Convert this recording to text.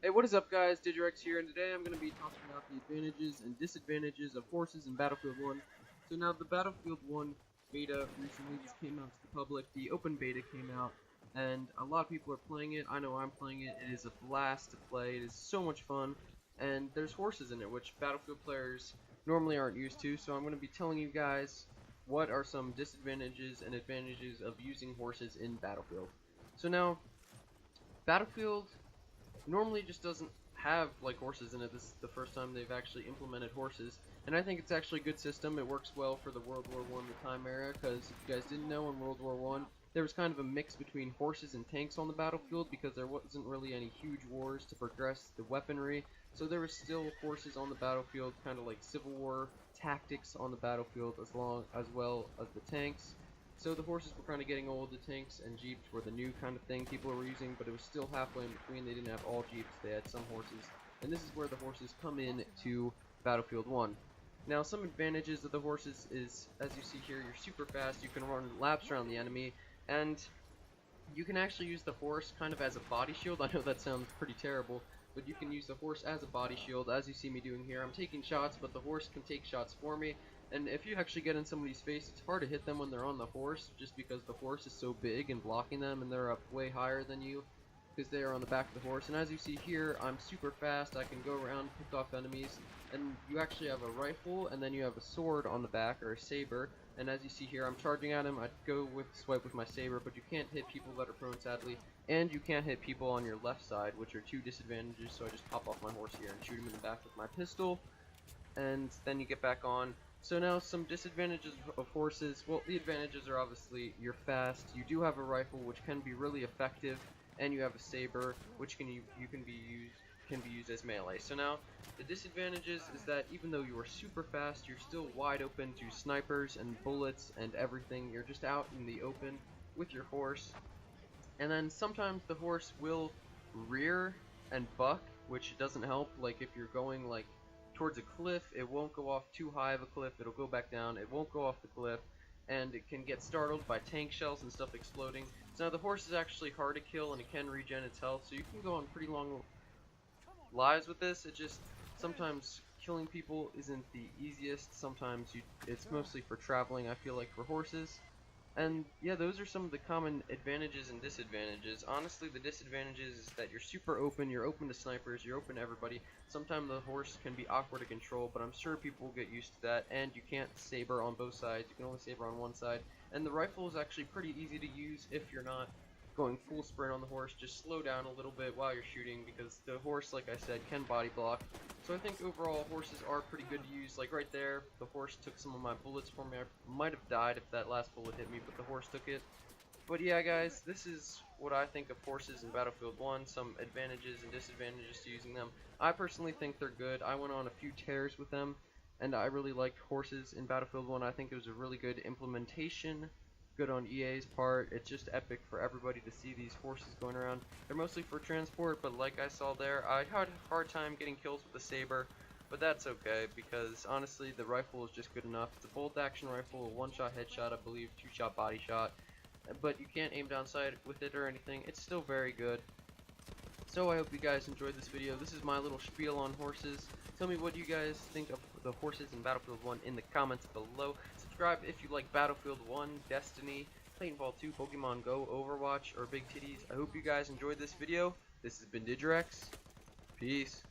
Hey, what is up, guys? Digirex here, and today I'm going to be talking about the advantages and disadvantages of horses in Battlefield 1. So now, the Battlefield 1 beta recently just came out to the public. The open beta came out, and a lot of people are playing it. I know I'm playing it. It is a blast to play. It is so much fun, and there's horses in it, which Battlefield players normally aren't used to. So I'm going to be telling you guys what are some disadvantages and advantages of using horses in Battlefield. So now, Battlefield normally just doesn't have like horses in it. This is the first time they've actually implemented horses, and I think it's actually a good system. It works well for the World War I the time era, because if you guys didn't know, in World War I there was kind of a mix between horses and tanks on the battlefield, because there wasn't really any huge wars to progress the weaponry, so there was still horses on the battlefield, kind of like Civil War tactics on the battlefield, as well as the tanks. So the horses were kind of getting old. The tanks and jeeps were the new kind of thing people were using, but it was still halfway in between. They didn't have all jeeps, they had some horses, and this is where the horses come in to Battlefield 1. Now, some advantages of the horses is, as you see here, you're super fast, you can run laps around the enemy, and you can actually use the horse kind of as a body shield. I know that sounds pretty terrible, but you can use the horse as a body shield, as you see me doing here. I'm taking shots, but the horse can take shots for me. And if you actually get in somebody's face, it's hard to hit them when they're on the horse, just because the horse is so big and blocking them, and they're up way higher than you, because they are on the back of the horse. And as you see here, I'm super fast. I can go around, pick off enemies, and you actually have a rifle, and then you have a sword on the back, or a saber. And as you see here, I'm charging at him. I go with swipe with my saber, but you can't hit people that are prone, sadly, and you can't hit people on your left side, which are two disadvantages. So I just pop off my horse here and shoot him in the back with my pistol, and then you get back on. So now, some disadvantages of horses. Well, the advantages are obviously you're fast, you do have a rifle which can be really effective, and you have a saber which can be used as melee. So now, the disadvantages is that even though you are super fast, you're still wide open to snipers and bullets and everything. You're just out in the open with your horse, and then sometimes the horse will rear and buck, which doesn't help. Like if you're going like towards a cliff, it won't go off too high of a cliff, it'll go back down, it won't go off the cliff, and it can get startled by tank shells and stuff exploding. So now the horse is actually hard to kill, and it can regen its health, so you can go on pretty long lives with this. It just, sometimes killing people isn't the easiest, sometimes it's mostly for traveling, I feel like, for horses. And yeah, those are some of the common advantages and disadvantages. Honestly, the disadvantages is that you're super open, you're open to snipers, you're open to everybody. Sometimes the horse can be awkward to control, but I'm sure people will get used to that. And you can't saber on both sides, you can only saber on one side. And the rifle is actually pretty easy to use if you're not going full sprint on the horse. Just slow down a little bit while you're shooting, because the horse, like I said, can body block. So I think overall horses are pretty good to use. Like right there, the horse took some of my bullets for me. I might have died if that last bullet hit me, but the horse took it. But yeah, guys, this is what I think of horses in Battlefield 1, some advantages and disadvantages to using them. I personally think they're good. I went on a few tears with them, and I really liked horses in Battlefield 1. I think it was a really good implementation. Good on EA's part. It's just epic for everybody to see these horses going around. They're mostly for transport, but like I saw there, I had a hard time getting kills with the saber, but that's okay, because honestly the rifle is just good enough. It's a bolt action rifle, a one-shot headshot, I believe, two-shot body shot, but you can't aim down sight with it or anything. It's still very good. So I hope you guys enjoyed this video. This is my little spiel on horses. Tell me what you guys think of the horses in Battlefield 1 in the comments below. Subscribe if you like Battlefield 1, Destiny, Titanfall 2, Pokemon Go, Overwatch, or Big Titties. I hope you guys enjoyed this video. This has been Digirex. Peace.